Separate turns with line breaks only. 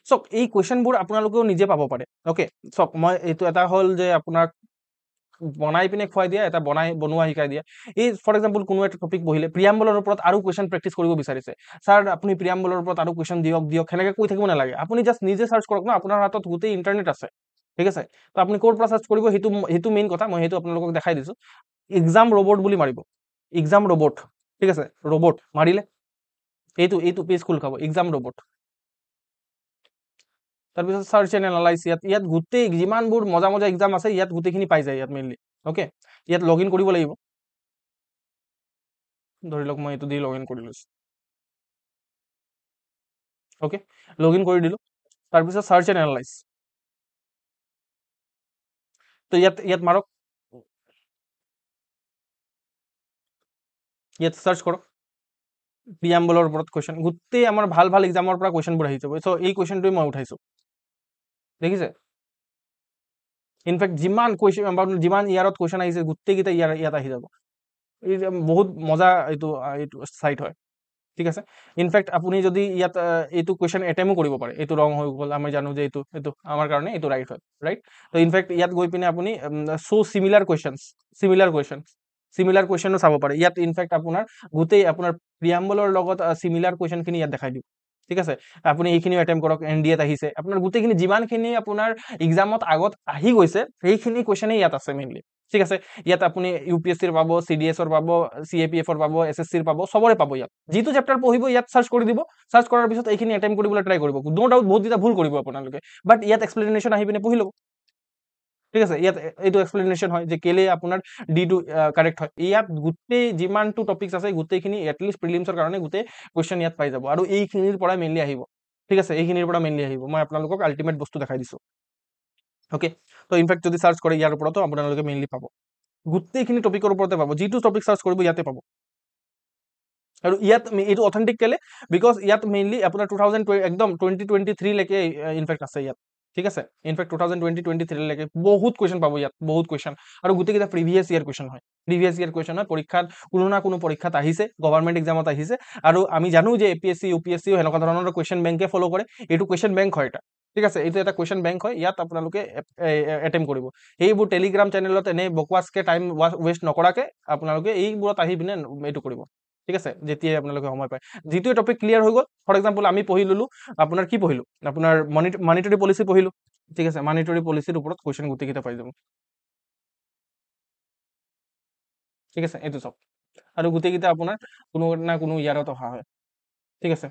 চাওক এই কুৱেশ্যনবোৰ আপোনালোকেও নিজে পাব পাৰে অ'কে চাওক মই এইটো এটা হ'ল যে আপোনাক বনাই পিনে খুৱাই দিয়া এটা বনোৱা শিকাই দিয়া এই ফৰ এক্সাম্পল কোনো এটা টপিক বহিলে প্ৰিয়াম্বলৰ ওপৰত আৰু কুৱেশ্যন প্ৰেক্টিচ কৰিব বিচাৰিছে ছাৰ আপুনি প্ৰিয়াম্বলৰ ওপৰত আৰু কুৱেশ্যন দিয়ক সেনেকৈ কৈ থাকিব নালাগে আপুনি জাষ্ট নিজে চাৰ্চ কৰক ন আপোনাৰ হাতত গোটেই ইণ্টাৰনেট আছে ঠিক আছে তো আপুনি ক'ৰ পৰা চাৰ্চ কৰিব সেইটো মেইন কথা মই সেইটো আপোনালোকক দেখাই দিছোঁ এক্সাম ৰবট বুলি মাৰিব এক্সাম ৰবট ঠিক আছে ৰবট মাৰিলে এইটো পেজ খোল খাব এক্সাম ৰবট তাৰপিছত সাৰ্চ এণ্ড এনালাইজ ইয়াত গোটেই যিমানবোৰ মজা এক্সাম আছে ইয়াত গোটেইখিনি পাই যায় ইয়াত মেইনলি অ'কে ইয়াত লগ ইন কৰিব লাগিব ধৰি লওক মই এইটো দি লগ ইন কৰি লৈছোঁ অ'কে লগ ইন কৰি দিলোঁ তাৰপিছত সাৰ্চ এণ্ড এনালাইজ তো ইয়াত মাৰক ইয়াত সাৰ্চ কৰক প্ৰিয়াম্বলৰ ওপৰত কুৱেশ্যন গোটেই আমাৰ ভাল এক্সামৰ পৰা কুৱেশ্যনবোৰ আহি যাব চ' এই কুৱেশ্যনটোৱে মই উঠাইছোঁ দেখিছে ইনফেক্ট যিমান কুৱেশ্যন যিমান ইয়াৰত কুৱেশ্যন আহিছে গোটেইকেইটা ইয়াত আহি যাব এই বহুত মজা এইটো চাইট হয় ঠিক আছে ইনফেক্ট আপুনি যদি ইয়াত এইটো কুৱেশ্যন এটেম্পো কৰিব পাৰে এইটো ৰং হৈ গ'ল আমি জানো যে এইটো আমাৰ কাৰণে এইটো ৰাইট হয় ৰাইট তো ইনফেক্ট ইয়াত গৈ পিনে আপুনি চিমিলাৰ কুৱেশ্যনো চাব পাৰে ইয়াত ইনফেক্ট আপোনাৰ গোটেই আপোনাৰ প্ৰিয়াম্বলৰ লগত চিমিলাৰ কুৱেশ্যনখিনি ইয়াত দেখাই দিব ঠিক আছে আপুনি এইখিনিও এটেম্প কৰক NDA-ত আহিছে আপোনাৰ গোটেইখিনি যিমানখিনি আপোনাৰ এক্সামত আগত আহি গৈছে সেইখিনি কুৱেশ্যনেই ইয়াত আছে মেইনলি ঠিক আছে ইয়াত আপুনি UPSC-ৰ পাব CDS-ৰ পাব CAPF-ৰ পাব SSC-ৰ পাব চবৰে পাব ইয়াত যিটো চেপ্টাৰ পঢ়িব ইয়াত চাৰ্চ কৰি দিব চাৰ্চ কৰাৰ পিছত এইখিনি এটেম্প কৰিবলৈ ট্ৰাই কৰিব নো ডাউট বহুত যেতিয়া ভুল কৰিব আপোনালোকে বাট ইয়াত এক্সপ্লেনেশ্যন আহি পিনে পঢ়ি ল'ব ঠিক আছে ইয়াত এইটো এক্সপ্লেনেশ্যন হয় যে কেলে আপোনাৰ ডিটো কাৰেক্ট হয় ইয়াত গোটেই যিমানটো টপিকছ আছে গোটেইখিনি এটলিষ্ট প্ৰিলিমছৰ কাৰণে গোটেই কুৱেশ্যন ইয়াত পাই যাব আৰু এইখিনিৰ পৰা মেইনলি আহিব ঠিক আছে এইখিনিৰ পৰা মেইনলি আহিব মই আপোনালোকক আল্টিমেট বস্তু দেখাই দিছোঁ অ'কে তো ইনফেক্ট যদি চাৰ্চ কৰে ইয়াৰ ওপৰতো আপোনালোকে মেইনলি পাব গোটেইখিনি টপিকৰ ওপৰতে পাব যিটো টপিক চাৰ্চ কৰিব ইয়াতে পাব আৰু ইয়াত এইটো অথেণ্টিক কেলে বিকজ ইয়াত মেইনলি আপোনাৰ 2023 লৈকে ইনফেক্ট আছে ইয়াত ঠিক আছে ইনফেক্ট 2023 লৈকে বহুত কুৱেশ্যন পাব ইয়াত বহুত কুৱেশ্যন আৰু গোটেইকেইটা প্ৰিভিয়াছ ইয়াৰ কুৱেশ্যন হয় পৰীক্ষাত কোনো না কোনো পৰীক্ষাত আহিছে গভৰ্ণমেণ্ট এক্সামত আহিছে আৰু আমি জানো যে APSC UPSC সেনেকুৱা ধৰণৰ কুৱেশ্যন বেংকে ফ'ল' কৰে এইটো কুৱেশ্যন বেংক হয় এটা ঠিক আছে এইটো এটা কুৱেশ্যন বেংক হয় ইয়াত আপোনালোকে এটেম্প কৰিব এইবোৰ টেলিগ্ৰাম চেনেলত এনে বকৱাছকে টাইম ৱেষ্ট নকৰাকে আপোনালোকে এইবোৰত আহি পিনে এইটো কৰিব ঠিক আছে যেতিয়াই আপোনালোকে সময় পায় যিটো টপিক ক্লিয়াৰ হৈ গ'ল ফৰ এক্সাম্পল আমি পঢ়ি ল'লো আপোনাৰ কি পঢ়িলো আপোনাৰ মনিটৰী পলিচি পঢ়িলো ঠিক আছে মনিটৰী পলিচিৰ ওপৰত কুৱেশ্যন গোটেইকেইটা পাই যাব ঠিক আছে এইটো চাওক আৰু গোটেইকেইটা আপোনাৰ কোনো না কোনো ইয়াৰত অহা হয় ঠিক আছে